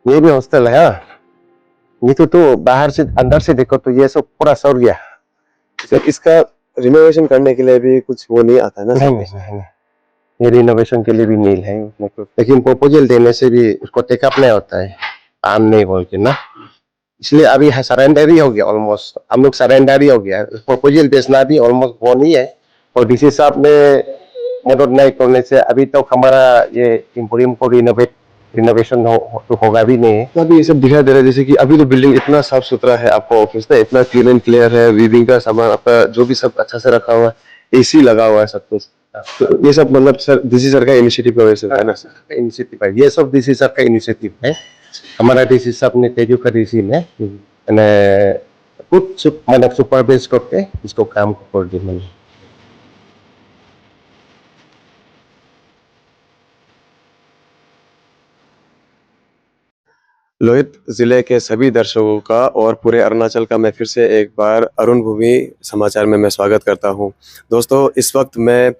ये भी हॉस्टल है। हाँ, ये तो बाहर से अंदर से देखो तो ये सब पूरा सड़ गया। सर इसका रिनोवेशन करने के लिए भी कुछ वो नहीं आता है ना सर? नहीं, ये रिनोवेशन के लिए भी नहीं है मतलब, लेकिन प्रपोजल देने से भी उसको टेकअप नहीं होता है, काम नहीं बोल के ना। इसलिए अभी सरेंडर ही हो गया, ऑलमोस्ट हम लोग सरेंडर ही हो गया। प्रपोजल बेचना भी ऑलमोस्ट वो नहीं है, और डीसी साहब ने मदद नहीं करने से अभी तक हमारा ये एम्पोरियम को रिनोवेशन होगा भी नहीं है। तो अभी ये सब दिखाई दे रहा है जैसे कि अभी तो बिल्डिंग इतना साफ सुथरा है, आपका ऑफिस ना इतना क्लीन एंड क्लियर है, वीविंग का सामान आपका जो भी सब अच्छा से रखा हुआ है, एसी लगा हुआ है सब कुछ। तो ये सब मतलब सर डीसी सर का इनिशिएटिव की वजह से है ना सर? इनिशिएटिव है, ये सब डीसी सर का इनिशिएटिव है। हमारा डीसी साहब ने तेजू का डीसी ने कुछ मतलब सुपरवाइज करके इसको काम को कर दी मैंने। लोहित जिले के सभी दर्शकों का और पूरे अरुणाचल का मैं फिर से एक बार अरुण भूमि समाचार में मैं स्वागत करता हूं। दोस्तों इस वक्त मैं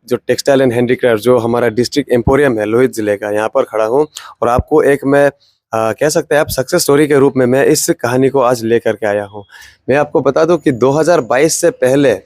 जो टेक्सटाइल एंड हैंडीक्राफ्ट जो हमारा डिस्ट्रिक्ट एम्पोरियम है लोहित जिले का, यहाँ पर खड़ा हूं और आपको एक मैं कह सकते हैं आप सक्सेस स्टोरी के रूप में मैं इस कहानी को आज लेकर के आया हूँ। मैं आपको बता दूं कि 2022 से पहले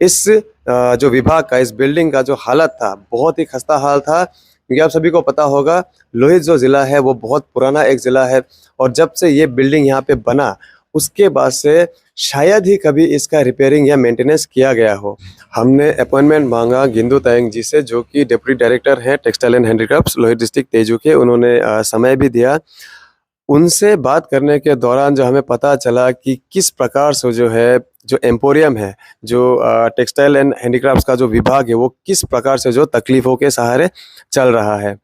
इस जो विभाग का, इस बिल्डिंग का जो हालत था बहुत ही खस्ता हाल था, क्योंकि आप सभी को पता होगा लोहित जो ज़िला है वो बहुत पुराना एक ज़िला है और जब से ये बिल्डिंग यहाँ पे बना उसके बाद से शायद ही कभी इसका रिपेयरिंग या मेंटेनेंस किया गया हो। हमने अपॉइंटमेंट मांगा गिंदू तायंग जी से, जो कि डिप्टी डायरेक्टर हैं textile and handicrafts Lohit district Tezu के। उन्होंने समय भी दिया। उनसे बात करने के दौरान जो हमें पता चला कि किस प्रकार से जो है जो एम्पोरियम है, जो टेक्सटाइल एंड हैंडीक्राफ्ट्स का जो विभाग है वो किस प्रकार से जो तकलीफ़ों के सहारे चल रहा है।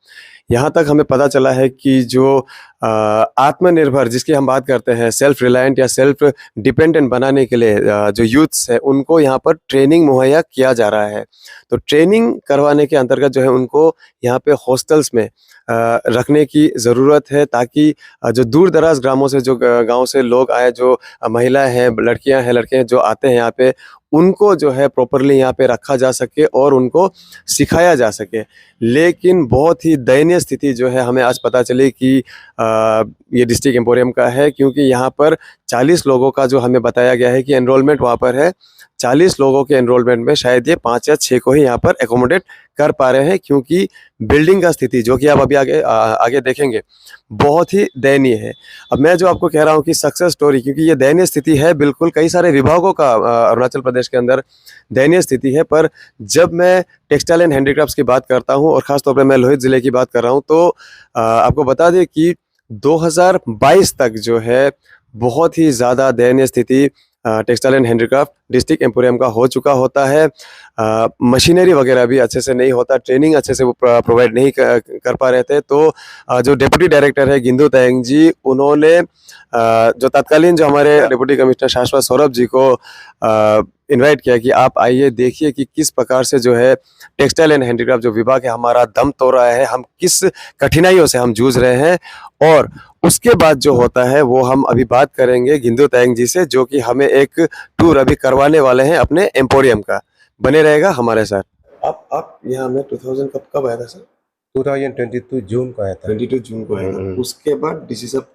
यहाँ तक हमें पता चला है कि जो आत्मनिर्भर जिसकी हम बात करते हैं, सेल्फ रिलायंट या सेल्फ डिपेंडेंट बनाने के लिए जो यूथ्स है उनको यहाँ पर ट्रेनिंग मुहैया किया जा रहा है। तो ट्रेनिंग करवाने के अंतर्गत जो है उनको यहाँ पे हॉस्टल्स में रखने की ज़रूरत है, ताकि जो दूर दराज ग्रामों से जो गाँव से लोग आए, जो महिलाएं हैं, लड़कियां हैं, लड़के हैं जो आते हैं यहाँ पे, उनको जो है प्रॉपरली यहाँ पे रखा जा सके और उनको सिखाया जा सके। लेकिन बहुत ही दयनीय स्थिति जो है हमें आज पता चली कि ये डिस्ट्रिक्ट एम्पोरियम का है, क्योंकि यहाँ पर 40 लोगों का जो हमें बताया गया है कि एनरोलमेंट वहाँ पर है। 40 लोगों के एनरोलमेंट में शायद ये 5 या 6 को ही यहाँ पर एकोमोडेट कर पा रहे हैं, क्योंकि बिल्डिंग का स्थिति जो कि आप अभी आगे देखेंगे बहुत ही दयनीय है। अब मैं जो आपको कह रहा हूँ कि सक्सेस स्टोरी, क्योंकि ये दयनीय स्थिति है, बिल्कुल कई सारे विभागों का अरुणाचल प्रदेश के अंदर दयनीय स्थिति है, पर जब मैं टेक्सटाइल एंड हैंडीक्राफ्ट्स की बात करता हूँ और ख़ासतौर पर मैं लोहित ज़िले की बात कर रहा हूँ, तो आपको बता दें कि 2022 तक जो है बहुत ही ज़्यादा दयनीय स्थिति textile and handicraft district emporium का हो चुका होता है। मशीनरी वगैरह भी अच्छे से नहीं होता, ट्रेनिंग अच्छे से वो प्रोवाइड नहीं कर पा रहे थे। तो जो डिप्टी डायरेक्टर है गिंदू तायंग जी, उन्होंने जो तत्कालीन जो हमारे डिप्टी कमिश्नर शाश्वत सौरभ जी को इनवाइट किया कि आप आइए देखिए कि किस प्रकार से जो है टेक्सटाइल एंड हैंडीक्राफ्ट जो विभाग है हमारा दम तोड़ रहा है, हम किस कठिनाइयों से हम जूझ रहे हैं। और उसके बाद जो होता है वो हम अभी बात करेंगे गिंदू तायंग जी से, जो कि हमें एक टूर अभी करवाने वाले हैं अपने एम्पोरियम का। बने रहेगा हमारे साथ। आप यहाँ में 2000 कब आया था सर? 2022 जून को आया था। 22 जून को आया था। उसके बाद डीसी साहब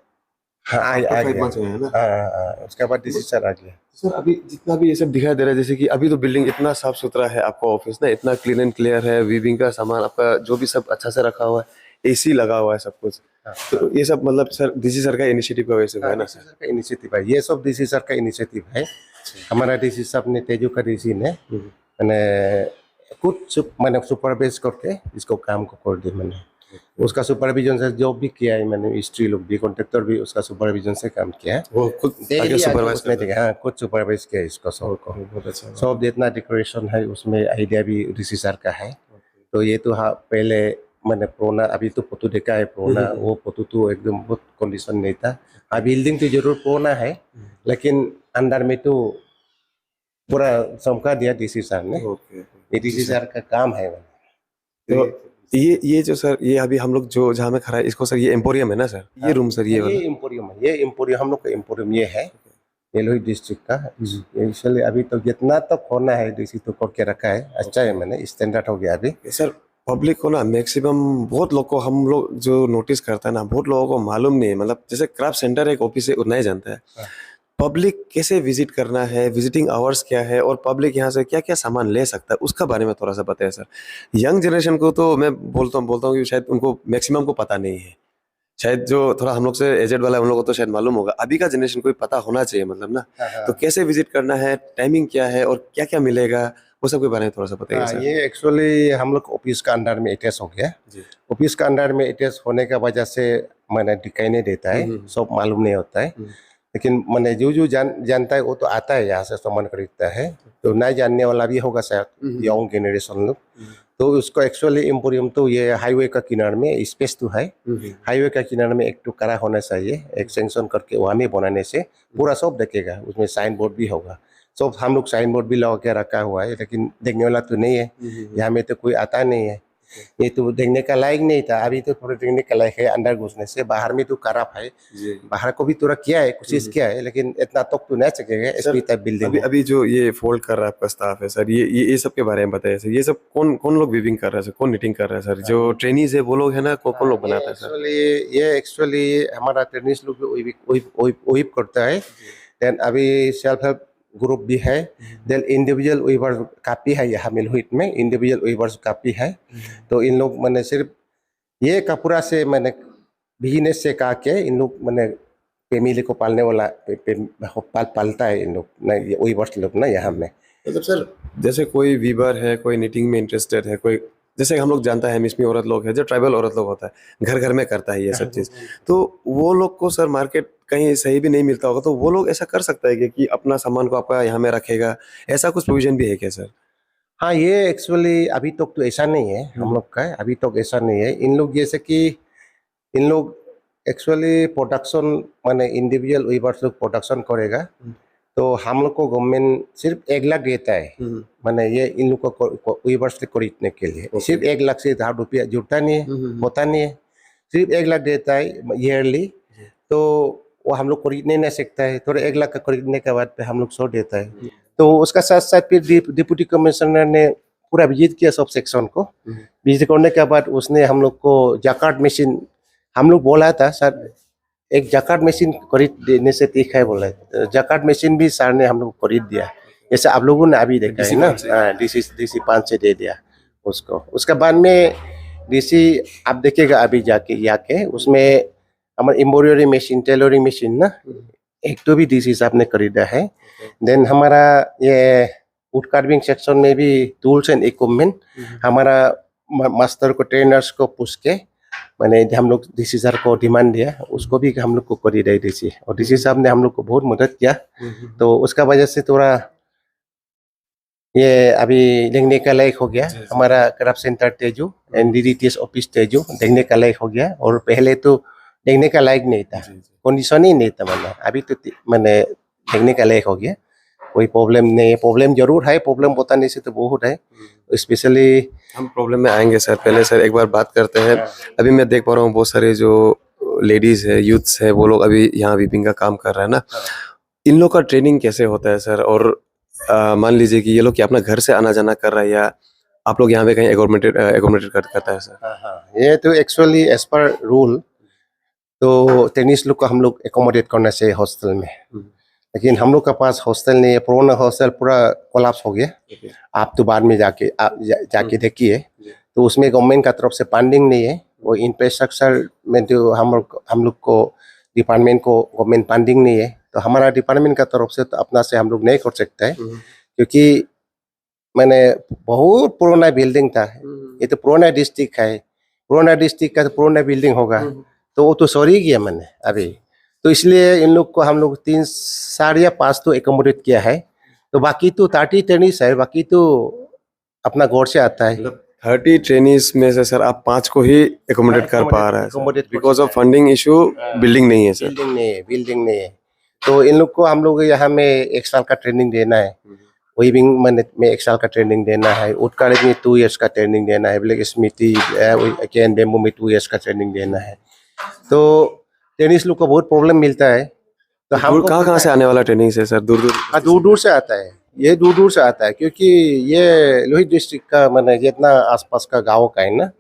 आ गया है ना। उसके बाद डीसी सर आ गया। सर अभी जितना भी ये सब दिखाई दे रहा है, जैसे कि अभी तो बिल्डिंग इतना साफ सुथरा है, आपका ऑफिस ना इतना क्लीन एंड क्लियर है, वीविंग का सामान आपका जो भी सब अच्छा से रखा हुआ है, एसी लगा हुआ है सब कुछ। तो ये सब मतलब सर डीसी सर का इनिशिएटिव का वजह से है ना सर? सर का इनिशिएटिव है, ये सब डीसी सर का इनिशिएटिव है। हमारा डीसी साहब ने तेजू का डीसी ने मैंने कुछ मैंने सुपरवाइज करके इसको काम को कर दी मैंने। उसका सुपरविजन से जो भी किया है मैंने, मिस्त्री लोग भी, कॉन्ट्रैक्टर भी उसका सुपरविजन से काम किया है। वो खुद आगे सुपरवाइज नहीं देखा, हाँ कुछ सुपरवाइज किया इसको सब को। बहुत अच्छा। सब जितना डेकोरेशन है उसमें आइडिया भी ऋषि सर का है। तो ये तो हाँ पहले मैंने पुराना, अभी तो फोटो देखा है पुराना, वो फोटो तो एकदम बहुत कंडीशन नहीं था। हाँ बिल्डिंग तो जरूर पुराना है, लेकिन अंदर में तो पूरा चमका दिया डीसी सर ने। ये डीसी सर का काम है। तो ये जो सर ये अभी हम लोग जो जहाँ में खड़ा है इसको सर ये एम्पोरियम है ना सर? ये रूम सर ये वाला एम्पोरियम है। ये एम्पोरियम हम लोग का एम्पोरियम ये है, ये लोहित डिस्ट्रिक्ट का। इसलिए अभी तो जितना तक होना है डीसी तो करके रखा है। अच्छा है, मैंने स्टैंडर्ड हो गया अभी सर। पब्लिक को ना मैक्सिमम बहुत लोग को हम लोग जो नोटिस करता है ना, बहुत लोगों को मालूम नहीं है। मतलब जैसे क्राफ्ट सेंटर एक ऑफिस है उतना ही जानता है, पब्लिक कैसे विजिट करना है, विजिटिंग आवर्स क्या है और पब्लिक यहाँ से क्या क्या सामान ले सकता है, उसका बारे में थोड़ा सा बताइए सर। यंग जनरेशन को तो मैं बोलता हूँ कि शायद उनको मैक्सिमम को पता नहीं है, शायद जो थोड़ा हम लोग से एजेड वाला है उन लोगों को तो शायद मालूम होगा, अभी का जनरेशन को भी पता होना चाहिए मतलब ना। तो कैसे विजिट करना है, टाइमिंग क्या है और क्या क्या मिलेगा, वो सब के बारे में थोड़ा सा बताइए हाँ, सर। ये एक्चुअली हम लोग ऑफिस का अंडर में अटैच हो गया। जी। ऑफिस का अंडर में अटैच होने का वजह से मैंने दिखाई नहीं देता है, सब मालूम नहीं होता है। लेकिन मैंने जो जानता है वो तो आता है, यहाँ से सामान खरीदता है। तो नहीं जानने वाला भी होगा शायद यंग जनरेशन लोग। तो उसको एक्चुअली एम्पोरियम तो ये हाईवे का किनारे में स्पेस तो है, हाईवे का किनारे में एक टुकड़ा होना चाहिए, एक सेंक्शन करके वहाँ में बनाने से पूरा सब देखेगा, उसमें साइन बोर्ड भी होगा। सब हम लोग साइन बोर्ड भी लगा के रखा हुआ है, लेकिन देखने वाला तो नहीं है, यहाँ में तो कोई आता नहीं है। ये तो देखने का लायक नहीं था, अभी तो थोड़ा देखने का लायक है अंदर घुसने से। बाहर में तो खराब है, बाहर को भी थोड़ा किया है, कोशिश किया है, लेकिन इतना तक तो नहीं सकेगा एसपी टाइप बिल्डिंग। अभी अभी जो ये फोल्ड कर रहा है आपका स्टाफ है सर, ये सब के बारे में बताइए सर। ये सब कौन कौन लोग वीविंग कर रहा है सर, कौन निटिंग कर रहा है सर? जो ट्रेनीज है वो लोग है ना, कौन लोग बनाता है सर? ये एक्चुअली हमारा ट्रेनिंग लोग वही करता है। देन अभी सेल्फ हेल्प ग्रुप भी है, देन इंडिविजुअल वीवर काफी है, यहाँ मिलहुट में इंडिविजुअल वीवर्स काफी है। तो इन लोग मैंने सिर्फ ये कपड़ा से मैंने बिजनेस से कहा के इन लोग मैंने फैमिली को पालने वाला पालता है इन लोग ना, ये वीवर्स लोग ना यहाँ में। मतलब सर जैसे कोई वीवर है, कोई निटिंग में इंटरेस्टेड है, कोई जैसे हम लोग जानता है मिसमी औरत लोग है, जो ट्राइबल औरत लोग होता है, घर घर में करता है ये सब चीज़, तो वो लोग को सर मार्केट कहीं सही भी नहीं मिलता होगा, तो वो लोग ऐसा कर सकता है कि अपना सामान को आपका यहाँ में रखेगा, ऐसा कुछ प्रोविजन भी है क्या सर? हाँ, ये एक्चुअली अभी तक तो ऐसा नहीं है हम लोग का, अभी तक ऐसा नहीं है। इन लोग जैसे कि इन लोग एक्चुअली प्रोडक्शन माने इंडिविजुअल वीवर्स लोग प्रोडक्शन करेगा, तो हम लोग को गवर्नमेंट सिर्फ 1 लाख देता है, माने ये इन लोग को वीवर्स खरीदने के लिए सिर्फ 1 लाख से 10 रुपया जुड़ता नहीं है, होता नहीं है, सिर्फ 1 लाख देता है ईयरली। तो वो हम लोग खरीदने नहीं सकता है, थोड़ा 1 लाख का खरीदने के बाद हम लोग 100 देता है। तो उसका साथ साथ फिर डिप्टी कमिश्नर ने पूरा विजिट किया सब सेक्शन को। विजिट करने के बाद उसने हम लोग को जैकार्ड मशीन, हम लोग बोला था सर एक जैकार्ड मशीन खरीद देने से ठीक है, बोला जैकार्ड मशीन भी सर ने हम लोग खरीद दिया, जैसे आप लोगों ने अभी देखा है ना, DC 5 से दे दिया उसको। उसके बाद में DC आप देखिएगा अभी जाके उसमें हमारा एम्ब्रॉयडरी मशीन, टेलरिंग मशीन ना, एक तो भी DC साहब ने खरीदा है। देन हमारा ये वुड कार्विंग सेक्शन में भी टूल्स एंड इक्विपमेंट हमारा मास्टर को, ट्रेनर्स को पूछ के मैंने हम लोग DC सर को डिमांड दिया, उसको भी हम लोग को खरीदा है DC, और DC साहब ने हम लोग को बहुत मदद किया। तो उसका वजह से थोड़ा ये अभी देखने का लायक हो गया हमारा craft centre Tezu, NDDTS office Tezu देखने का लायक हो गया, और पहले तो देखने का लायक नहीं था, कंडीशन ही नहीं था, मैंने अभी तो मैंने देखने का लायक हो गया, कोई प्रॉब्लम नहीं है। प्रॉब्लम जरूर है, प्रॉब्लम बताने से तो बहुत है, स्पेशली हम प्रॉब्लम में आएंगे सर, पहले सर एक बार बात करते हैं। अभी मैं देख पा रहा हूँ बहुत सारे जो लेडीज है, यूथ्स है, वो लोग अभी यहाँ वीविंग का काम कर रहा है ना, इन लोग का ट्रेनिंग कैसे होता है सर? और मान लीजिए कि ये लोग क्या अपना घर से आना जाना कर रहा है, या आप लोग यहाँ पे कहीं एकोमोडेट करता है सर? हाँ, ये तो एक्चुअली एज पर रूल तो टेनिस लोग को हम लोग एकोमोडेट करना चाहिए हॉस्टल में, लेकिन हम लोग का पास हॉस्टल नहीं है, पुराना हॉस्टल पूरा कोलैप्स हो गया। आप तो बाद में जाके देखिए, तो उसमें गवर्नमेंट का तरफ से फंडिंग नहीं है, वो इंफ्रास्ट्रक्चर में जो हम लोग को डिपार्टमेंट को गवर्नमेंट फंडिंग नहीं है, तो हमारा डिपार्टमेंट का तरफ से तो अपना से हम लोग नहीं कर सकते हैं, क्योंकि मैंने बहुत पुराना बिल्डिंग था, ये तो पुराना डिस्ट्रिक्ट है, पुराना डिस्ट्रिक्ट का तो पुराना बिल्डिंग होगा, तो वो तो सॉरी किया मैंने अभी, तो इसलिए इन लोग को हम लोग 3, 4 या 5 तो एकोमोडेट किया है, तो बाकी तो 30 ट्रेनिस है, बाकी तो अपना गौर से आता है। 30 ट्रेनिस में से सर आप 5 को ही एकोमोडेट कर पा रहा है, because of funding issue, building नहीं है सर। बिल्डिंग नहीं है, तो इन लोग को हम लोग यहाँ में 1 साल का ट्रेनिंग देना है, वीविंग में 1 साल का ट्रेनिंग देना है, वुड कार्विंग में 2 इयर्स का ट्रेनिंग देना है, ब्लैक स्मिथी कैन बेम्बू में 2 इयर्स का ट्रेनिंग देना है। तो टेनिस लोग को बहुत प्रॉब्लम मिलता है, तो हम कहाँ से आने वाला ट्रेनिंग है सर? दूर दूर से आता है, ये दूर दूर से आता है, क्योंकि ये लोहित डिस्ट्रिक्ट का मैंने जितना आसपास का गांव का है ना,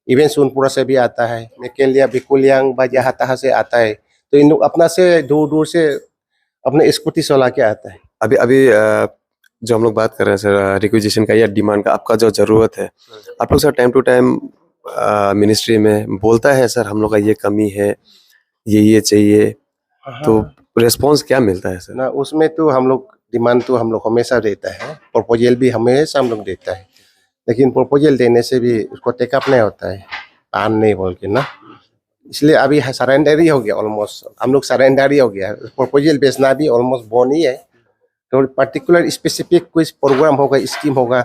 इवन सोनपुरा से भी आता है, मेकेलिया बिकुलियांग जहाँ तहाँ से आता है। तो इन लोग अपना से दूर दूर से अपने स्कूटी चला के आता है। अभी अभी जो हम लोग बात कर रहे हैं सर रिक्विजिशन का या डिमांड का, आपका जो जरूरत है, आप लोग sir time to time ministry में बोलता है सर हम लोग का ये कमी है, ये चाहिए, तो रिस्पॉन्स क्या मिलता है सर? ना उसमें तो हम लोग डिमांड तो हम लोग हमेशा देता है, प्रपोजल भी हमेशा हम लोग देता है, लेकिन प्रपोजल देने से भी उसको टेकअप नहीं होता है, काम नहीं बोल के ना। इसलिए अभी सरेंडर ही हो गया, ऑलमोस्ट हम लोग सरेंडर ही हो गया। प्रपोजल बेचना भी ऑलमोस्ट बॉन ही है। तो पर्टिकुलर स्पेसिफिक कोई प्रोग्राम होगा, स्कीम होगा,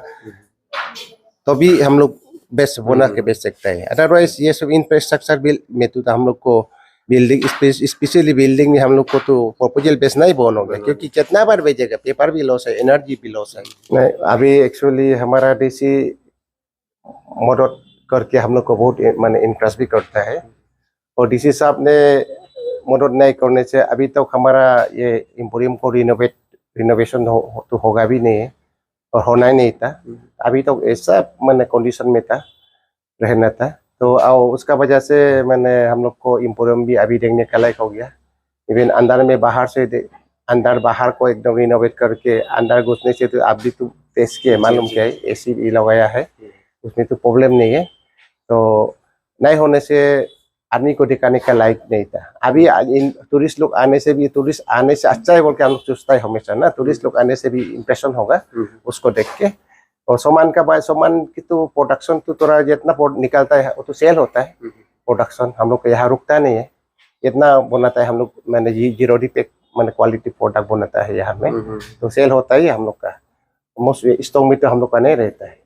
तो भी हम लोग बेस्ट बना के बेच सकते हैं। अदरवाइज ये सब इंफ्रास्ट्रक्चर बिल में तो हम लोग को बिल्डिंग, स्पेशली बिल्डिंग में हम लोग को तो प्रपोजल बेचना ही बंद हो गया, क्योंकि कितना बार बेचेगा, पेपर भी लॉस है, एनर्जी भी लॉस है। नहीं, अभी एक्चुअली हमारा डीसी मदद करके हम लोग को बहुत माने इंटरेस्ट भी करता है, और डीसी साहब ने मदद नहीं करने से अभी तक हमारा ये एम्पोरियम को रिनोवेशन तो होगा भी नहीं है, और होना ही नहीं था। अभी तक ऐसा मैंने कंडीशन में था, रहना था। तो उसका वजह से मैंने हम लोग को एम्पोरियम भी अभी देखने का लायक हो गया। इवन अंदर में बाहर से अंदर बाहर को एकदम रिनोवेट करके अंदर घुसने से तो आप भी तो टेस्ट किए, मालूम क्या है, एसी भी लगाया है, उसमें तो प्रॉब्लम नहीं है। तो नहीं होने से आदमी को दिखाने का लायक नहीं था। अभी टूरिस्ट लोग आने से भी, टूरिस्ट आने से अच्छा है बोल के हम लोग सोचता है हमेशा ना, टूरिस्ट लोग आने से भी इम्प्रेशन होगा उसको देख के। और सामान का बाद सामान की तो प्रोडक्शन तो थोड़ा जितना निकलता है वो तो सेल होता है। प्रोडक्शन हम लोग यहाँ रुकता नहीं है, इतना बनाता है हम लोग, मैंने जीरो डिफेक्ट मैंने क्वालिटी प्रोडक्ट बनाता है यहाँ में, तो सेल होता ही हम लोग का। मोस्ट स्टॉक में तो हम लोग का नहीं रहता है।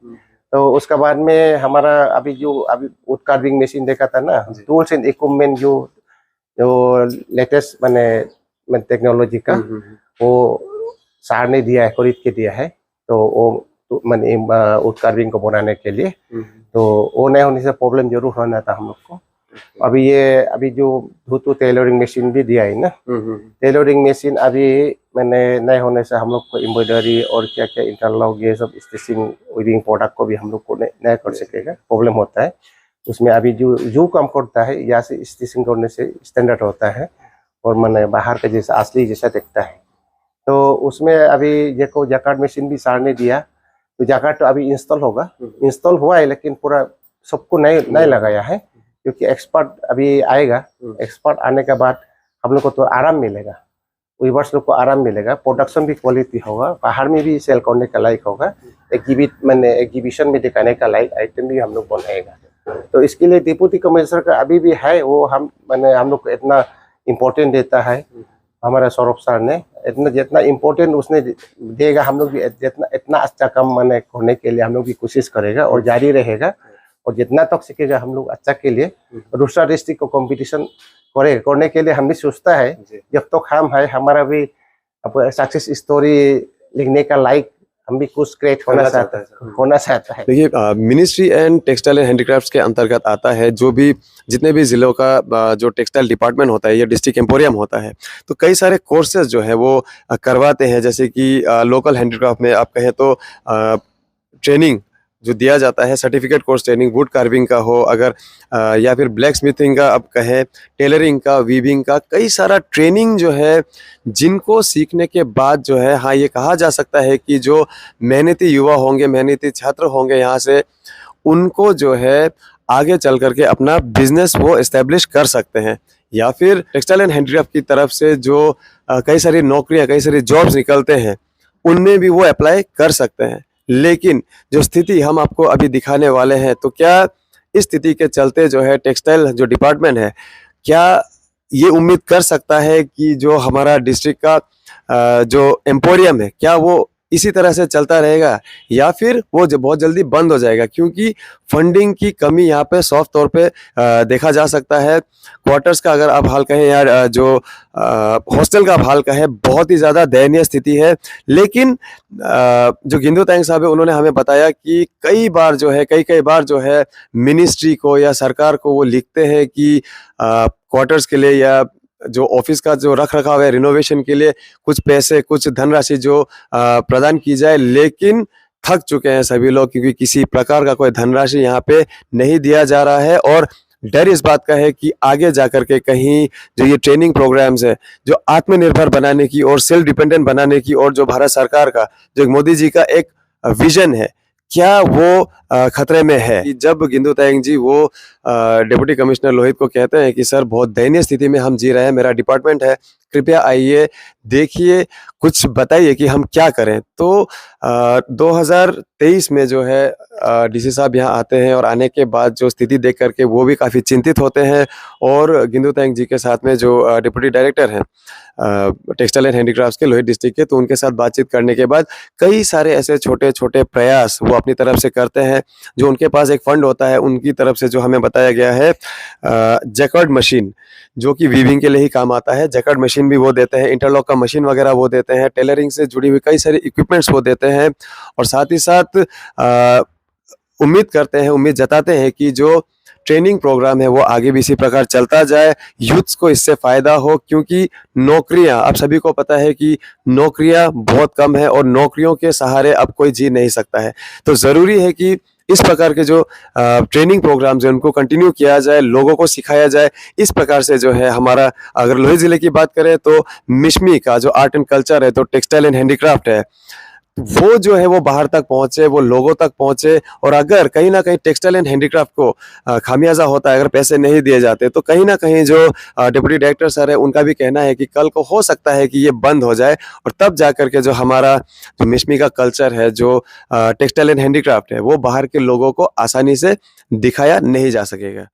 तो उसके बाद में हमारा अभी वुड कार्विंग मशीन देखा था ना, टूल्स एंड इक्विपमेंट जो लेटेस्ट मैंने टेक्नोलॉजी का वो सार ने दिया है, खरीद के दिया है। तो वो मैंने वुड कार्विंग को बनाने के लिए, तो वो नहीं होने से प्रॉब्लम जरूर होना था हम लोग को। अभी जो धूतू टेलरिंग मशीन भी दिया है ना, टेलरिंग मशीन अभी मैंने नहीं होने से हम लोग को एम्ब्रॉयडरी और क्या क्या इंटरलॉक ये सब स्टिचिंग वीविंग प्रोडक्ट को भी हम लोग को नहीं कर सकेगा, प्रॉब्लम होता है उसमें। अभी जो काम करता है यहाँ से स्टिचिंग करने से स्टैंडर्ड होता है, और मैंने बाहर का जैसा असली जैसा दिखता है। तो उसमें अभी देखो जैकार्ड मशीन भी सार ने दिया, तो जैकार्ड तो अभी इंस्टॉल होगा, इंस्टॉल हुआ है, लेकिन पूरा सबको नहीं लगाया है, क्योंकि एक्सपर्ट अभी आएगा। एक्सपर्ट आने के बाद हम लोग को तो आराम मिलेगा, वीवर्स लोग को आराम मिलेगा, प्रोडक्शन भी क्वालिटी होगा, बाहर में भी सेल करने का लायक होगा, एग्जीबिशन में दिखाने का लायक आइटम भी हम लोग बनाएगा। तो इसके लिए डिप्टी कमिश्नर का अभी भी है, वो हम लोग को इतना इम्पोर्टेंट देता है हमारा सौरभ सर ने, इतना जितना इम्पोर्टेंट उसने देगा, हम लोग भी इतना अच्छा काम करने के लिए हम लोग भी कोशिश करेगा और जारी रहेगा। और जितना तक सीखेगा हम लोग अच्छा के लिए, दूसरा डिस्ट्रिक्ट को कंपटीशन करने के लिए हम भी सोचता है, जब तक हम है हमारा भी सक्सेस स्टोरी लिखने का लायक हम भी कुछ क्रिएट होना चाहता है। देखिए ministry and textile and handicrafts के अंतर्गत आता है जो भी जितने भी जिलों का जो टेक्सटाइल डिपार्टमेंट होता है या डिस्ट्रिक्ट एम्पोरियम होता है, तो कई सारे कोर्सेज जो है वो करवाते हैं। जैसे कि लोकल हैंडीक्राफ्ट में आप कहें तो ट्रेनिंग जो दिया जाता है, certificate course training, wood carving का हो अगर या फिर ब्लैक स्मिथिंग का आप कहें, टेलरिंग का, वीविंग का, कई सारा ट्रेनिंग जो है जिनको सीखने के बाद जो है हाँ ये कहा जा सकता है कि जो मेहनती युवा होंगे, मेहनती छात्र होंगे यहाँ से, उनको जो है आगे चल करके अपना बिजनेस वो इस्टेब्लिश कर सकते हैं। या फिर टेक्सटाइल एंड हैंडीक्राफ्ट की तरफ से जो कई सारी नौकरियाँ, कई सारी जॉब्स निकलते हैं, उनमें भी वो अप्लाई कर सकते हैं। लेकिन जो स्थिति हम आपको अभी दिखाने वाले हैं, तो क्या इस स्थिति के चलते जो है टेक्सटाइल जो डिपार्टमेंट है, क्या ये उम्मीद कर सकता है कि जो हमारा डिस्ट्रिक्ट का जो एम्पोरियम है, क्या वो इसी तरह से चलता रहेगा या फिर वो बहुत जल्दी बंद हो जाएगा? क्योंकि फंडिंग की कमी यहाँ पे सॉफ्ट तौर पे देखा जा सकता है। क्वार्टर्स का अगर आप हाल कहें या जो हॉस्टल का हाल कहें, बहुत ही ज़्यादा दयनीय स्थिति है। लेकिन जो गिंदो तायंग साहब है, उन्होंने हमें बताया कि कई बार जो है मिनिस्ट्री को या सरकार को वो लिखते हैं कि क्वार्टर्स के लिए या जो ऑफिस का जो रख रखाव है, रिनोवेशन के लिए कुछ पैसे, कुछ धनराशि जो प्रदान की जाए, लेकिन थक चुके हैं सभी लोग, क्योंकि किसी प्रकार का कोई धनराशि यहाँ पे नहीं दिया जा रहा है। और डर इस बात का है कि आगे जाकर के कहीं जो ये ट्रेनिंग प्रोग्राम्स है, जो आत्मनिर्भर बनाने की और सेल्फ डिपेंडेंट बनाने की, और जो भारत सरकार का, जो मोदी जी का एक विजन है, क्या वो खतरे में है। कि जब गिंदु तायंग जी वो डिप्टी कमिश्नर लोहित को कहते हैं कि सर बहुत दयनीय स्थिति में हम जी रहे हैं, मेरा डिपार्टमेंट है, कृपया आइए, देखिए, कुछ बताइए कि हम क्या करें। तो 2023 में जो है डीसी साहब यहाँ आते हैं, और आने के बाद जो स्थिति देख करके वो भी काफ़ी चिंतित होते हैं। और गिंदु तायंग जी के साथ में जो डिप्टी डायरेक्टर हैं टेक्सटाइल एंड हैंडीक्राफ्ट्स के लोहित डिस्ट्रिक्ट के, तो उनके साथ बातचीत करने के बाद कई सारे ऐसे छोटे छोटे प्रयास वो अपनी तरफ से करते हैं। जो उनके पास एक फंड होता है, उनकी तरफ से जो हमें बताया गया है जैकार्ड मशीन, जो कि वीविंग के लिए ही काम आता है, जैकार्ड मशीन भी वो देते हैं, इंटरलॉक का मशीन वगैरह वो देते हैं, टेलरिंग से जुड़ी हुई कई सारी इक्विपमेंट्स वो देते हैं। और साथ ही साथ उम्मीद करते हैं, उम्मीद जताते हैं कि जो ट्रेनिंग प्रोग्राम है वो आगे भी इसी प्रकार चलता जाए, यूथ्स को इससे फ़ायदा हो, क्योंकि नौकरियां, आप सभी को पता है कि नौकरियां बहुत कम है, और नौकरियों के सहारे अब कोई जी नहीं सकता है। तो ज़रूरी है कि इस प्रकार के जो ट्रेनिंग प्रोग्राम्स हैं उनको कंटिन्यू किया जाए, लोगों को सिखाया जाए। इस प्रकार से जो है हमारा, अगर लोहित ज़िले की बात करें तो मिशमी का जो आर्ट एंड कल्चर है, तो टेक्सटाइल एंड हैंडीक्राफ्ट है, वो जो है वो बाहर तक पहुंचे, वो लोगों तक पहुंचे। और अगर कहीं ना कहीं टेक्सटाइल एंड हैंडीक्राफ्ट को खामियाजा होता है, अगर पैसे नहीं दिए जाते, तो कहीं ना कहीं जो डिप्टी डायरेक्टर सर है उनका भी कहना है कि कल को हो सकता है कि ये बंद हो जाए, और तब जाकर के जो हमारा जो मिशमी का कल्चर है, जो टेक्सटाइल एंड हैंडीक्राफ्ट है, वो बाहर के लोगों को आसानी से दिखाया नहीं जा सकेगा।